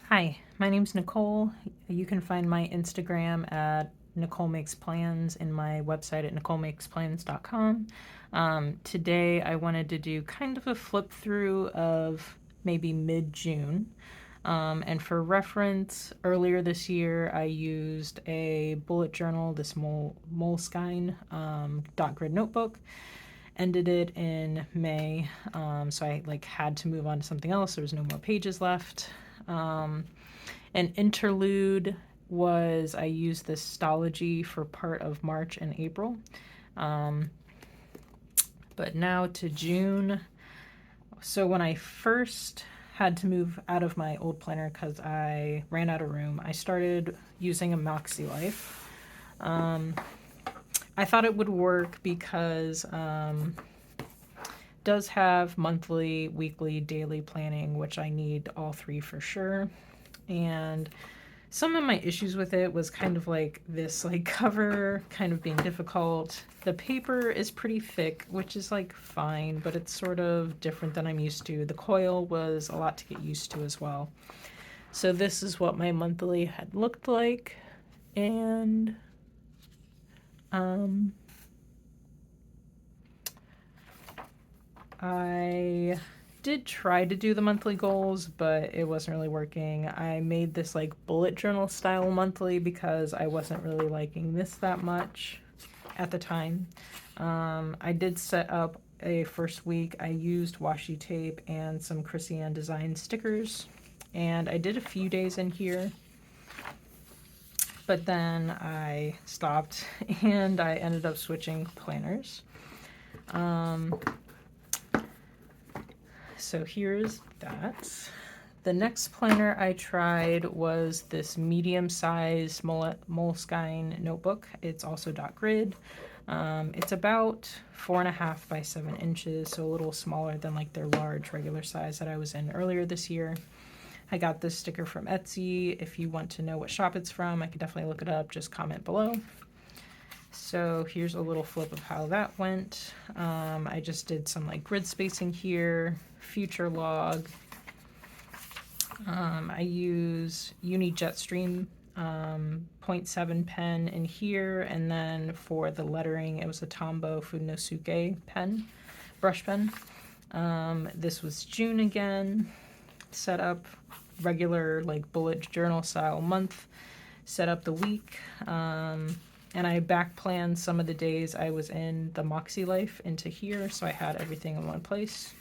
Hi, my name's Nicole. You can find my Instagram at Nicole Makes Plans and my website at nicolemakesplans.com. Today I wanted to do kind of a flip through of maybe mid-June. And for reference, earlier this year I used a bullet journal, this Moleskine dot grid notebook. Ended it in May, so I had to move on to something else. There was no more pages left. An interlude was I used this Stology for part of March and April. But now to June. So when I first had to move out of my old planner because I ran out of room, I started using a makselife. I thought it would work because it does have monthly, weekly, daily planning, which I need all three for sure. And some of my issues with it was kind of like this cover kind of being difficult. The paper is pretty thick, which is fine, but it's sort of different than I'm used to. The coil was a lot to get used to as well. So this is what my monthly had looked like. And I did try to do the monthly goals, but it wasn't really working. I made this bullet journal style monthly because I wasn't really liking this that much at the time. I did set up a first week. I used washi tape and some Chrissy Ann design stickers, and I did a few days in here, but then I stopped and I ended up switching planners. So here's that. The next planner I tried was this medium-sized Moleskine notebook. It's also dot grid. It's about 4.5 by 7 inches, so a little smaller than their large regular size that I was in earlier this year. I got this sticker from Etsy. If you want to know what shop it's from, I could definitely look it up. Just comment below. So here's a little flip of how that went. I just did some grid spacing here, future log. I use Uni Jetstream 0.7 pen in here, and then for the lettering it was a Tombow Funosuke pen, brush pen. This was June again. Set up regular bullet journal style month. Set up the week. And I back planned some of the days I was in the Moxie life into here, so I had everything in one place.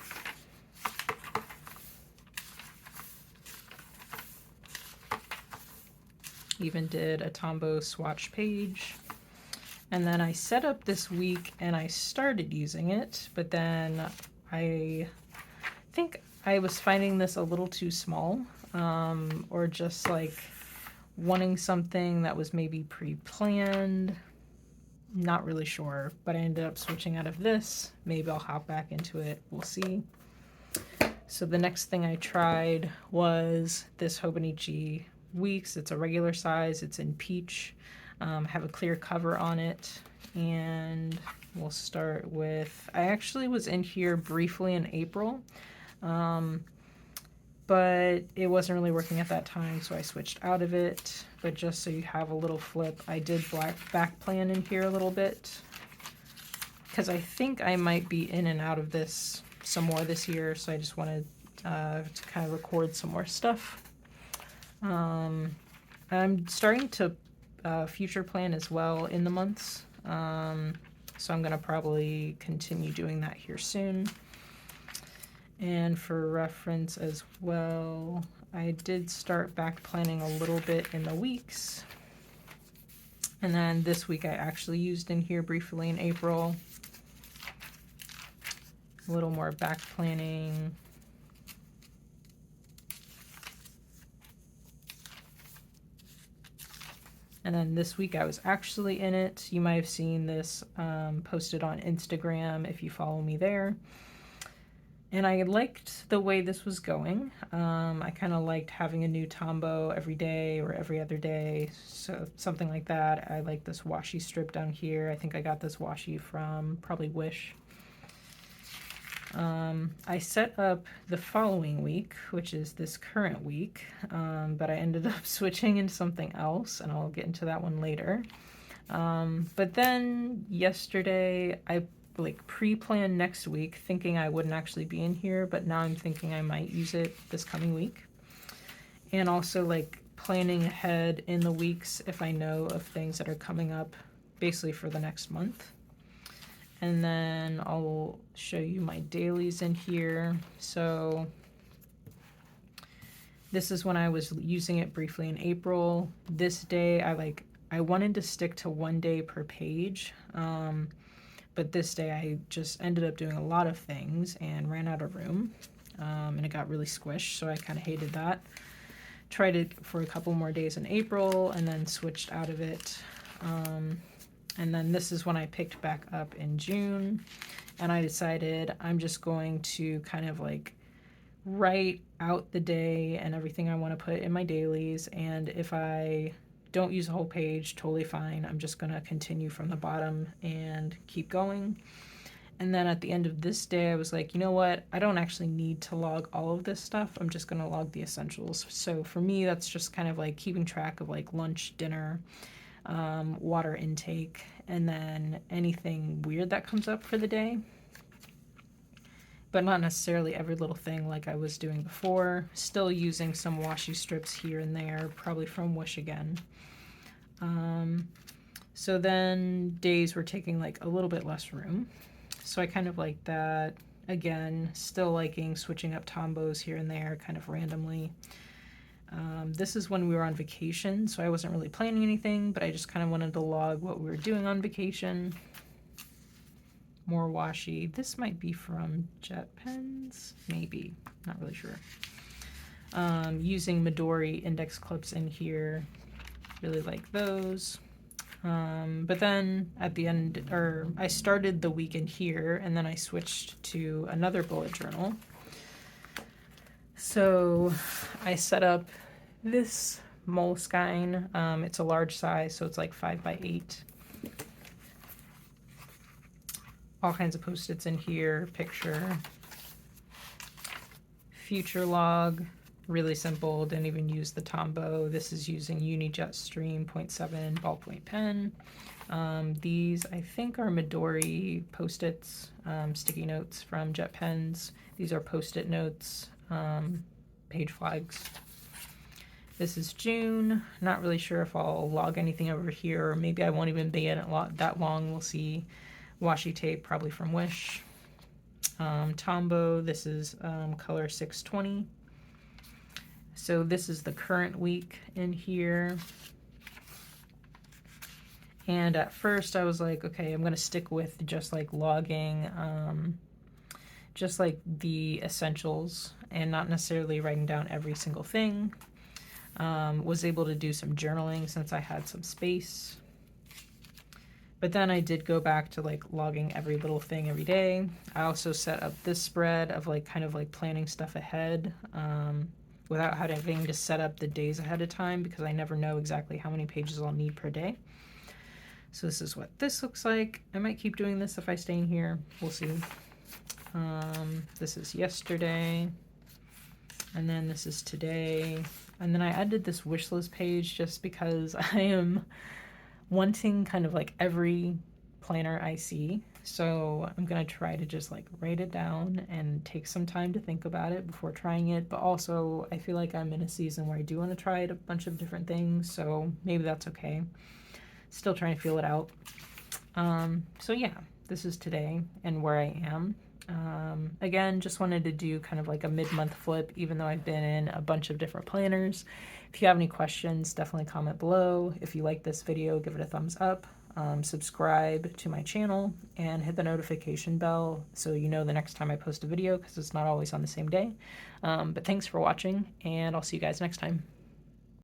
Even did a Tombow swatch page. And then I set up this week and I started using it, but then I think I was finding this a little too small, or just wanting something that was maybe pre-planned. Not really sure, but I ended up switching out of this. Maybe I'll hop back into it. We'll see. So the next thing I tried was this Hobonichi Weeks. It's a regular size. It's in peach. Have a clear cover on it. And we'll start with, I actually was in here briefly in April. But it wasn't really working at that time, so I switched out of it. But just so you have a little flip, I did back plan in here a little bit, because I think I might be in and out of this some more this year, so I just wanted to kind of record some more stuff. I'm starting to future plan as well in the months, so I'm going to probably continue doing that here soon. And for reference as well, I did start back planning a little bit in the weeks. And then this week I actually used in here briefly in April. A little more back planning. And then this week I was actually in it. You might have seen this posted on Instagram if you follow me there. And I liked the way this was going. I kind of liked having a new Tombow every day or every other day, so something like that. I like this washi strip down here. I think I got this washi from probably Wish. I set up the following week, which is this current week, but I ended up switching into something else, and I'll get into that one later. But then yesterday I like pre-planned next week thinking I wouldn't actually be in here, but now I'm thinking I might use it this coming week. And also like planning ahead in the weeks if I know of things that are coming up basically for the next month. And then I'll show you my dailies in here. So this is when I was using it briefly in April. This day I wanted to stick to 1 day per page, but this day I just ended up doing a lot of things and ran out of room, and it got really squished, so I kind of hated that. Tried it for a couple more days in April and then switched out of it. And then this is when I picked back up in June, and I decided I'm just going to kind of like write out the day and everything I want to put in my dailies, and if I don't use a whole page, totally fine. I'm just going to continue from the bottom and keep going. And then at the end of this day, I was like, you know what? I don't actually need to log all of this stuff. I'm just going to log the essentials. So for me, that's just kind of like keeping track of like lunch, dinner, water intake, and then anything weird that comes up for the day. But not necessarily every little thing like I was doing before. Still using some washi strips here and there, probably from Wish again. So then days were taking like a little bit less room. So I kind of like that. Again, still liking switching up tombos here and there kind of randomly. This is when we were on vacation, so I wasn't really planning anything, but I just kind of wanted to log what we were doing on vacation. More washi. This might be from Jet Pens, maybe, not really sure. Using Midori index clips in here, really like those. But then at the end, or I started the week in here, and then I switched to another bullet journal. So I set up this Moleskine. It's a large size, so it's like 5x8. All kinds of post-its in here, picture, future log, really simple, didn't even use the Tombow. This is using Unijet Stream 0.7 ballpoint pen. These I think are Midori post-its, sticky notes from Jet Pens. These are post-it notes, page flags. This is June. Not really sure if I'll log anything over here, or maybe I won't even be in it that long. We'll see. Washi tape, probably from Wish. Tombow, this is color 620. So this is the current week in here. And at first I was like, okay, I'm gonna stick with just like logging, just like the essentials and not necessarily writing down every single thing. Was able to do some journaling since I had some space. But then I did go back to like logging every little thing every day. I also set up this spread of like kind of like planning stuff ahead, without having to set up the days ahead of time because I never know exactly how many pages I'll need per day. So this is what this looks like. I might keep doing this if I stay in here. We'll see. This is yesterday. And then this is today. And then I added this wish list page just because I am wanting kind of like every planner I see. So I'm going to try to just like write it down and take some time to think about it before trying it. But also I feel like I'm in a season where I do want to try a bunch of different things. So maybe that's okay. Still trying to feel it out. So yeah, this is today and where I am. Again, just wanted to do kind of like a mid-month flip, even though I've been in a bunch of different planners. If you have any questions, definitely comment below. If you like this video, give it a thumbs up. Subscribe to my channel and hit the notification bell so you know the next time I post a video, because it's not always on the same day. But thanks for watching, and I'll see you guys next time.